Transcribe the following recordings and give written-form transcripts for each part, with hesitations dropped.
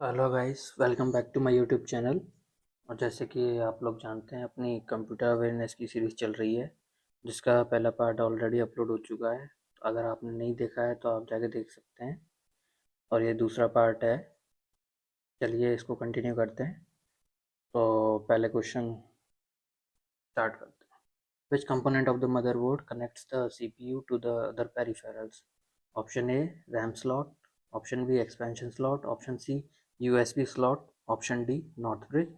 Hello guys, welcome back to my YouTube channel. और जैसे कि आप लोग जानते हैं, अपनी कंप्यूटर अवेयरनेस की सीरीज़ चल रही है, जिसका पहला पार्ट ऑलरेडी अपलोड हो चुका है। तो अगर आपने नहीं देखा है तो आप जाके देख सकते हैं, और ये दूसरा पार्ट है। चलिए इसको कंटिन्यू करते हैं। तो पहले क्वेश्चन स्टार्ट करते हैं। Which component of the motherboard connects the CPU to the other peripherals? Option A RAM slot, option B expansion slot, option C USB slot, option D north bridge,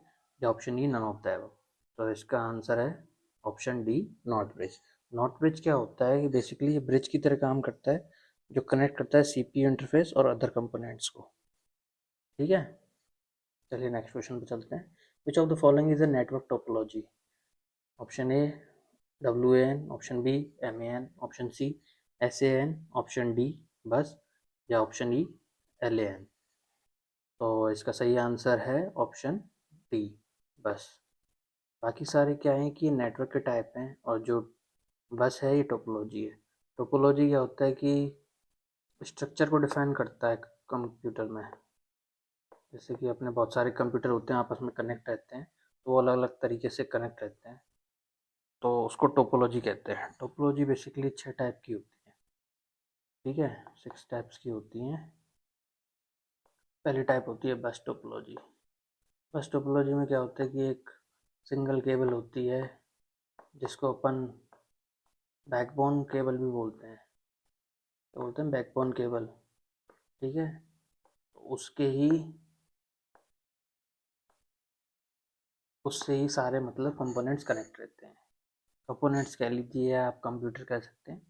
या option E none of the above. तो इसका answer है option D north bridge. North bridge क्या होता है? Basically ये bridge की तरह काम करता है, जो कनेक्ट करता है सीपीयू इंटरफेस और अदर कंपोनेंट्स को। ठीक है, चलिए नेक्स्ट क्वेश्चन पे चलते हैं। Which of the following is a network topology? Option A WAN, option B MAN, option C SAN, option D bus, या ऑप्शन ई LAN। तो इसका सही आंसर है ऑप्शन डी बस। बाकी सारे क्या हैं कि नेटवर्क के टाइप हैं, और जो बस है ये टोपोलॉजी है। टोपोलॉजी क्या होता है कि स्ट्रक्चर को डिफाइन करता है कंप्यूटर में। जैसे कि अपने बहुत सारे कंप्यूटर होते हैं, आपस में कनेक्ट रहते हैं, तो वो अलग अलग तरीके से कनेक्ट रहते हैं, तो उसको टोपोलॉजी कहते हैं। टोपोलॉजी बेसिकली 6 टाइप की होती है। ठीक है, 6 टाइप्स की होती हैं। पहली टाइप होती है बस टोपोलॉजी। बस टोपोलॉजी में क्या होता है कि एक सिंगल केबल होती है, जिसको अपन बैकबोन केबल भी बोलते हैं। तो बोलते हैं बैकबोन केबल। ठीक है, तो उससे ही सारे मतलब कंपोनेंट्स कनेक्ट रहते हैं। कंपोनेंट्स कह लीजिए, आप कंप्यूटर कह सकते हैं।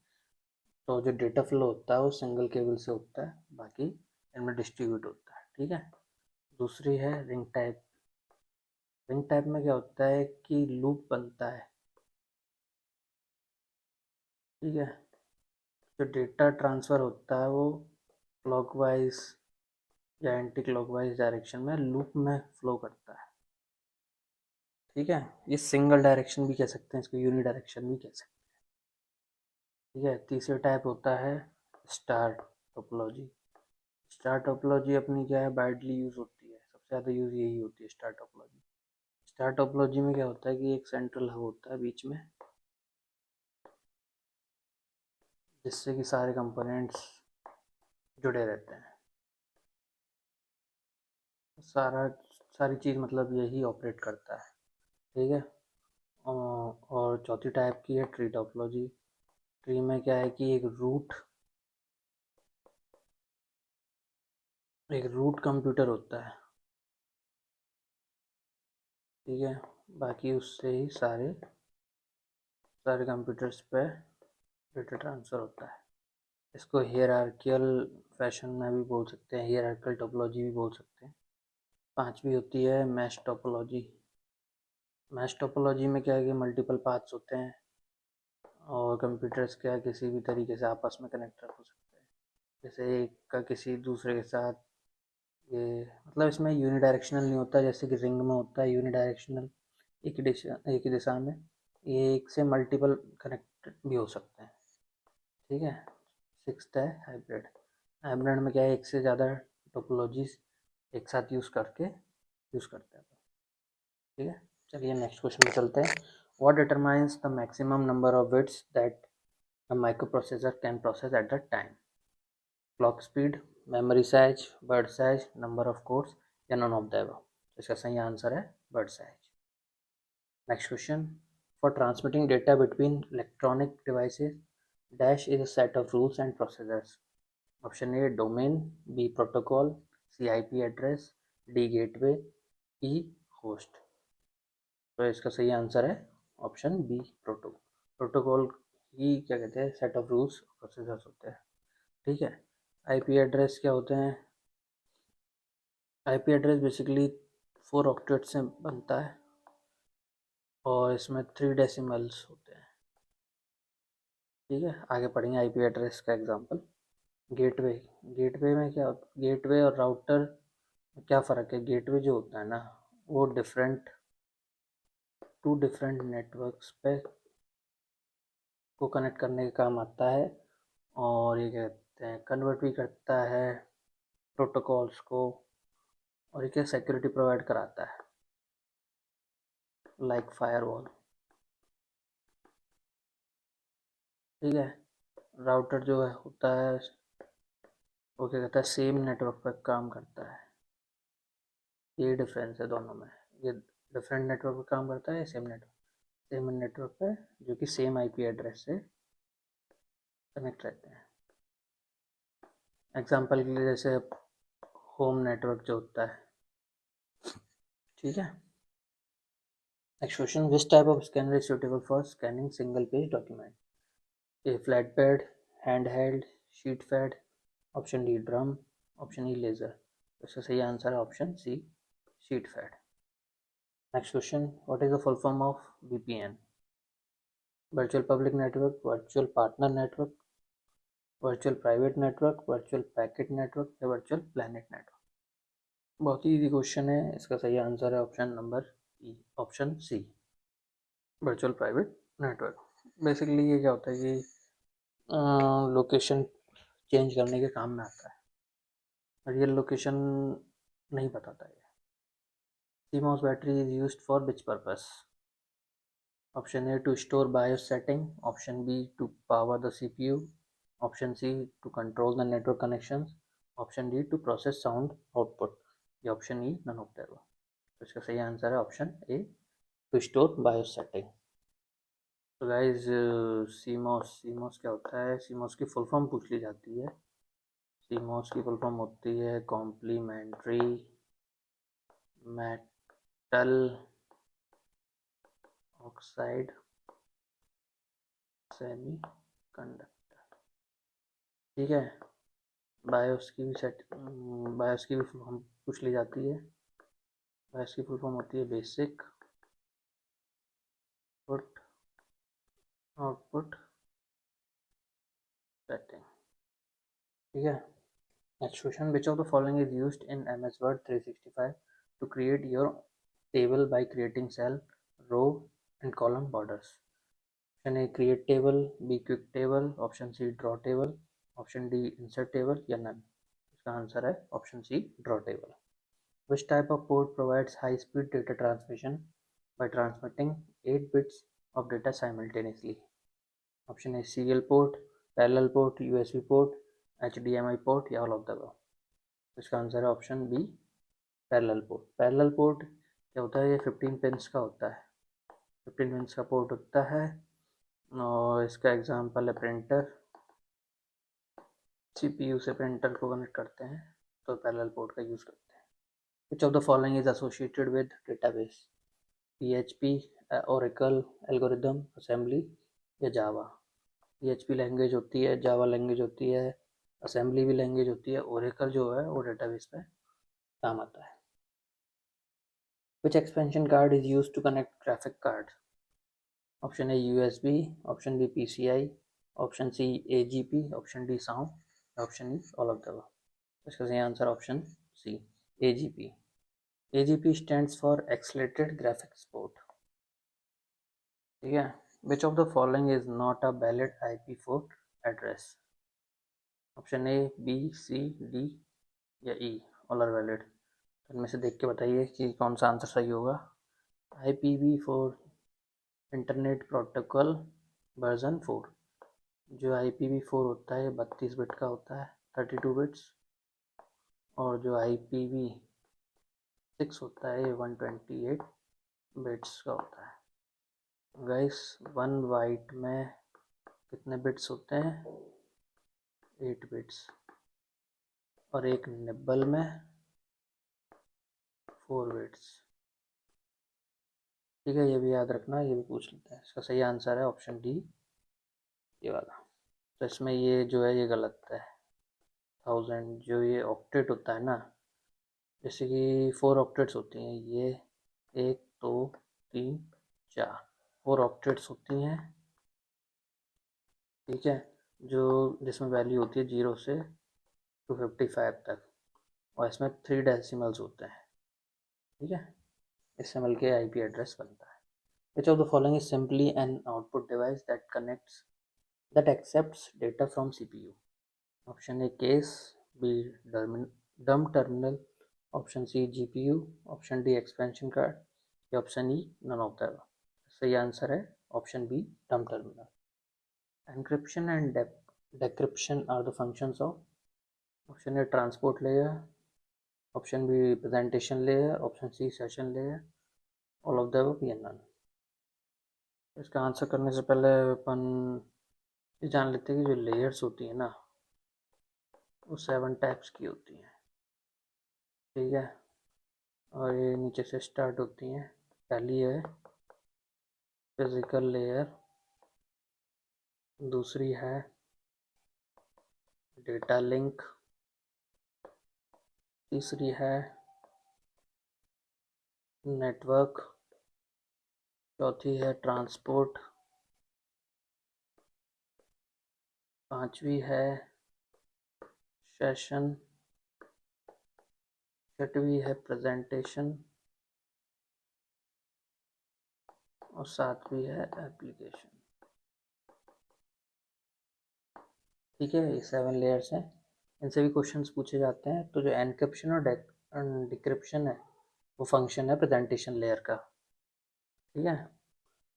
तो जो डेटा फ्लो होता है वो सिंगल केबल से होता है, बाकी इनमें डिस्ट्रीब्यूट होता है। ठीक है, दूसरी है रिंग टाइप। रिंग टाइप में क्या होता है कि लूप बनता है। ठीक है, जो डेटा ट्रांसफ़र होता है वो क्लॉकवाइज या एंटी क्लॉकवाइज डायरेक्शन में लूप में फ्लो करता है। ठीक है, ये सिंगल डायरेक्शन भी कह सकते हैं, इसको यूनी डायरेक्शन भी कह सकते हैं। ठीक है, तीसरा टाइप होता है स्टार टोपोलॉजी। स्टार टोपोलॉजी अपनी क्या है, वाइडली यूज़ होती है, सबसे ज़्यादा यूज़ यही होती है स्टार टोपोलॉजी। स्टार टोपोलॉजी में क्या होता है कि एक सेंट्रल हब होता है बीच में, जिससे कि सारे कंपोनेंट्स जुड़े रहते हैं। सारा सारी चीज़ मतलब यही ऑपरेट करता है। ठीक है, और चौथी टाइप की है ट्री टोपोलॉजी। ट्री में क्या है कि एक रूट कंप्यूटर होता है। ठीक है, बाकी उससे ही सारे सारे कंप्यूटर्स पे डेटा ट्रांसफ़र होता है। इसको हियरार्कियल फैशन में भी बोल सकते हैं, हियरार्कियल टोपोलॉजी भी बोल सकते हैं। पांचवी होती है मैश टोपोलॉजी। मैश टोपोलॉजी में क्या है कि मल्टीपल पाथ्स होते हैं, और कंप्यूटर्स क्या है किसी भी तरीके से आपस में कनेक्ट हो सकते हैं। जैसे एक का किसी दूसरे के साथ, ये मतलब इसमें यूनी डायरेक्शनल नहीं होता, जैसे कि रिंग में होता है यूनी डायरेक्शनल, एक ही दिशा में। ये एक से मल्टीपल कनेक्ट भी हो सकते हैं। ठीक है, सिक्स्थ है हाइब्रिड। हाइब्रिड में क्या है, एक से ज़्यादा टोपोलॉजीज एक साथ यूज़ करते हैं। ठीक है, चलिए नेक्स्ट क्वेश्चन पे चलते हैं। What determines the maximum number of bits that a microprocessor can process at the time? Clock speed, memory size, word size, number of cores, या नॉन ऑफ द अबव। इसका सही आंसर है word size. Next question. For transmitting data between electronic devices dash is a set of rules and procedures. Option A domain, B protocol, C IP address, D gateway, E host. तो इसका सही answer है option B protocol. Protocol ही क्या कहते हैं, set of rules procedures होते हैं। ठीक है, IP एड्रेस क्या होते हैं? IP एड्रेस बेसिकली 4 ऑक्टेट से बनता है, और इसमें 3 डेसिमल्स होते हैं। ठीक है, आगे पढ़ेंगे IP एड्रेस का एग्जांपल। गेटवे। गेटवे में क्या, गेटवे और राउटर में क्या फ़र्क है? गेटवे जो होता है ना, वो टू डिफरेंट नेटवर्क्स पे को कनेक्ट करने का काम आता है, और ये कहते हैं कन्वर्ट भी करता है प्रोटोकॉल्स को और ये क्या सिक्योरिटी प्रोवाइड कराता है, लाइक फायरवॉल। ठीक है, राउटर जो है होता है वो क्या कहता है, सेम नेटवर्क पर काम करता है। ये डिफरेंस है दोनों में, ये डिफरेंट नेटवर्क पर काम करता है, सेम नेटवर्क पे जो कि सेम आईपी एड्रेस से कनेक्ट रहते हैं। एग्जांपल के लिए जैसे होम नेटवर्क जो होता है, ठीक है। Next question, which type of scanner is suitable for scanning single page document? A flat pad, hand held, sheet pad, option D drum, option E laser. इसका सही आंसर है option C, sheet pad. Next question, what is the full form of VPN? Virtual public network, virtual partner network, virtual private network, virtual packet network या virtual planet network? बहुत ही easy question है, इसका सही answer है option number E, option C, virtual private network. Basically ये क्या होता है कि लोकेशन चेंज करने के काम में आता है, रियल लोकेशन नहीं बताता है। CMOS battery is used for which purpose? Option A to store BIOS setting, option B to power the CPU, option C to control the network connections, option D to process sound output या option E none of the above. तो इसका सही answer है option A, to store BIOS setting. तो guys CMOS क्या होता है? CMOS की फुल फॉर्म पूछ ली जाती है। सीमॉस की फुल फॉर्म होती है complementary metal oxide semiconductor. ठीक है, बायोस की भी फुल फॉर्म पूछ ली जाती है। बायोस की फुल फॉर्म होती है बेसिक पुट आउटपुट सेटिंग। ठीक है, next question, which of the following is used in MS Word 365 to create your table by creating cell, row and column borders? Option A create table, B quick table, option C draw table, option D insert table या none? इसका answer है option C, draw table. Which type of port provides high speed data transmission by transmitting 8 bits of data simultaneously? Option A serial port, parallel port, USB port, HDMI port या all of the above? इसका answer है option B, parallel port. Parallel port क्या होता है? ये 15 pins का होता है, 15 पिंस का पोर्ट होता है। और इसका एग्जांपल है प्रिंटर, CPU से प्रिंटर को कनेक्ट करते हैं तो पैरेलल पोर्ट का यूज़ करते हैं। Which of the following is associated with database? PHP, Oracle, algorithm, assembly या जावा? PHP लैंग्वेज होती है, जावा लैंग्वेज होती है, असेंबली भी लैंग्वेज होती है, ओरेकल जो है वो डेटाबेस पे काम आता है। Which expansion card is used to connect graphic cards? Option A USB, option B PCI, option C AGP, option D sound, option E all of the above. इसका सही answer option C, AGP. AGP stands for Accelerated Graphics Port. ठीक है, which of the following is not a valid IP4 address? Option A, B, C, D या E all are valid. इनमें से देख के बताइए कि कौन सा आंसर सही होगा। IPv4 इंटरनेट प्रोटोकॉल वर्जन 4, जो IPv4 होता है 32 बिट का होता है, 32 बिट्स। और जो IPv6 होता है 128 बिट्स का होता है। गाइस, 1 बाइट में कितने बिट्स होते हैं? 8 बिट्स। और एक निब्बल में 4 बिट्स। ठीक है, ये भी याद रखना, ये भी पूछ लेते हैं। इसका सही आंसर है ऑप्शन डी, ये वाला। तो इसमें ये जो है ये गलत है। 1000 जो ये ऑक्टेट होता है ना, जैसे कि 4 ऑक्टेट्स होती हैं, ये 1 2 3 4 4 ऑक्टेट्स होती हैं। ठीक है, जो जिसमें वैल्यू होती है 0 से 255 तक, और इसमें 3 डेसिमल्स होते हैं। ठीक है, इससे मिल के IP एड्रेस बनता है। Which of the following is simply an output device that accepts data from CPU? Option A case, B dumb terminal, option C GPU, option D expansion card या option E none of the above. सही answer है option B dumb terminal. Encryption and decryption are the functions of option A transport layer, option B presentation layer, option C session layer, all of the above या none. इसका answer करने से पहले अपन ये जान लेते हैं कि जो लेयर्स होती है ना वो 7 टाइप्स की होती हैं, ठीक है। और ये नीचे से स्टार्ट होती हैं। पहली है फिजिकल लेयर, दूसरी है डेटा लिंक, तीसरी है नेटवर्क, चौथी है ट्रांसपोर्ट, पांचवी है सेशन, छठवीं है प्रेजेंटेशन और सातवीं है एप्लीकेशन। ठीक है, ये 7 लेयर्स हैं, इनसे भी क्वेश्चंस पूछे जाते हैं। तो जो एनक्रिप्शन और डिक्रिप्शन है वो फंक्शन है प्रेजेंटेशन लेयर का, ठीक है।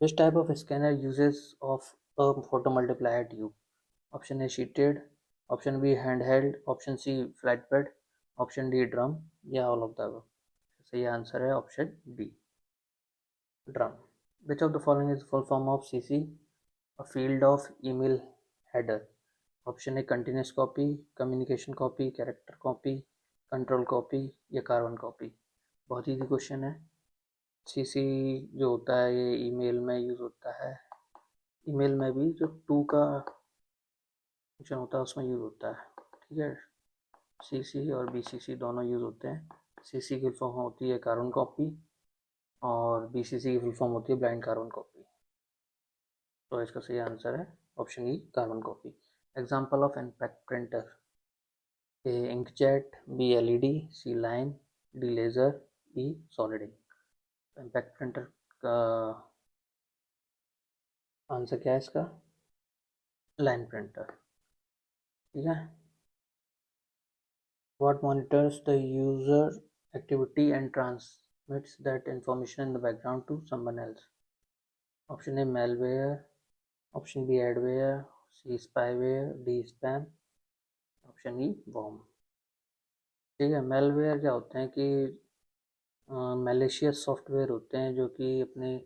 Which type of scanner uses of a photo multiplier tube? Option A sheeted, option B hand held, option C flat bed, option D drum या ऑल ऑफ द अबव। सही answer है option D drum. Which of the following is full form of CC, a field of email header? Option A continuous copy, communication copy, character copy, control copy या carbon copy. बहुत easy question है। CC जो होता है ये email में use होता है, ईमेल में भी जो टू का फंक्शन होता है उसमें यूज़ होता है, ठीक है। CC और BCC दोनों यूज़ होते हैं। CC की फॉर्म होती है कार्बन कॉपी और BCC की फुल फॉर्म होती है ब्लाइंड कार्बन कॉपी। तो इसका सही आंसर है option E carbon copy. Example of impact printer, A inkjet, B LED, C line, D laser, E solid ink. Impact printer का आंसर क्या है इसका? लाइन प्रिंटर, ठीक है। What monitors the user activity and transmits that information in the background to someone else? Option A malware, option B adware, C spyware, D spam, option E worm। ठीक है, malware क्या होते हैं कि malicious software होते हैं जो कि अपने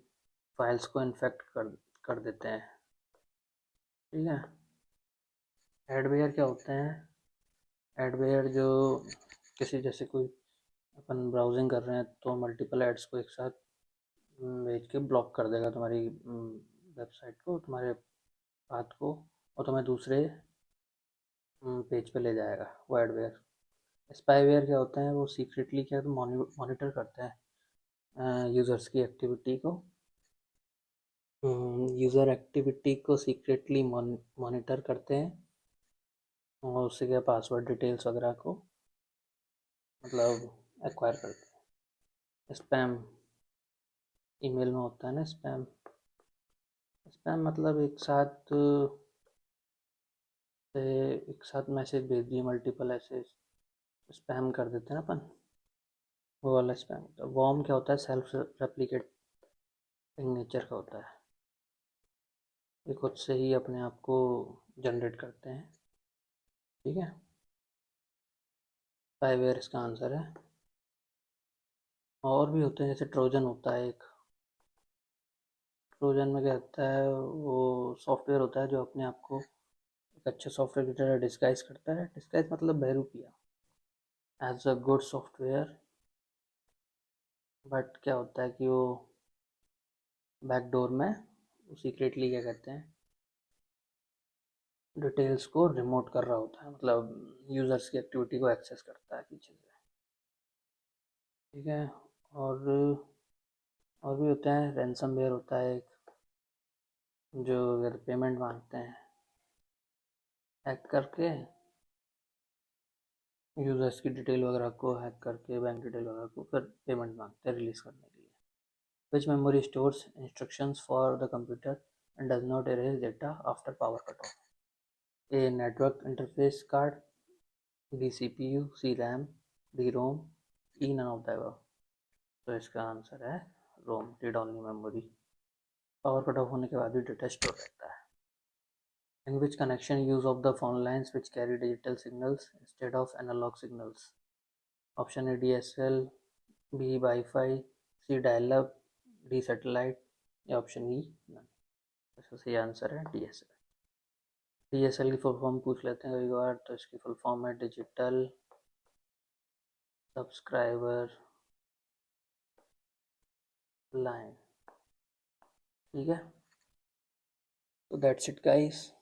फाइल्स को इन्फेक्ट कर देते हैं, ठीक है। एडवेयर क्या होते हैं? एडवेयर जो किसी जैसे कोई अपन ब्राउजिंग कर रहे हैं तो मल्टीपल एड्स को एक साथ भेज के ब्लॉक कर देगा तुम्हारी वेबसाइट को, तुम्हारे पाथ को, और तुम्हें दूसरे पेज पे ले जाएगा, वो एडवेयर। स्पाईवेयर क्या होता है? वो सीक्रेटली क्या तो मॉनिटर करते हैं यूज़र्स की एक्टिविटी को, यूज़र एक्टिविटी को सीक्रेटली मॉनिटर करते हैं और उससे क्या पासवर्ड डिटेल्स वगैरह को मतलब एक्वायर करते हैं। स्पैम ईमेल में होता है ना, स्पैम। स्पैम मतलब एक साथ मैसेज भेज दिए, मल्टीपल ऐसे स्पैम कर देते हैं ना अपन, वो वाला स्पैम होता है। वॉर्म क्या होता है? सेल्फ रेप्लिकेटिंग नेचर का होता है, ये खुद से ही अपने आप को जनरेट करते हैं, ठीक है। स्पाईवेयर इसका आंसर है। और भी होते हैं, जैसे ट्रोजन होता है एक। ट्रोजन में क्या होता है? वो सॉफ्टवेयर होता है जो अपने आप को एक अच्छे सॉफ्टवेयर की तरह डिस्गाइज करता है। डिस्गाइज मतलब बहरूपिया, as a good software. But क्या होता है कि वो बैकडोर में सीक्रेटली क्या करते हैं, डिटेल्स को रिमोट कर रहा होता है, मतलब यूज़र्स की एक्टिविटी को एक्सेस करता है पीछे से, ठीक है। और और भी होता है, रैंसमवेयर होता है एक, जो अगर पेमेंट मांगते हैं हैक करके, यूज़र्स की डिटेल वगैरह को हैक करके, बैंक डिटेल वगैरह को, फिर पेमेंट मांगते हैं रिलीज़ करने के लिए। Which memory stores instructions for the computer and does not erase data after power cut off? A network interface card, B CPU, C RAM, D ROM E none of the above. तो इसका answer है ROM, read only memory. Power cut off होने के बाद भी data store रहता है। In which connection use of the phone lines which carry digital signals instead of analogue signals. Option A DSL, B wifi, C dial up, D satellite, या option E none. इसका सही answer है DSL। DSL की full form पूछ लेते हैं कई बार, तो इसकी फुल फॉर्म है डिजिटल सब्सक्राइबर लाइन। ठीक है, तो दैट्स इट गाइस।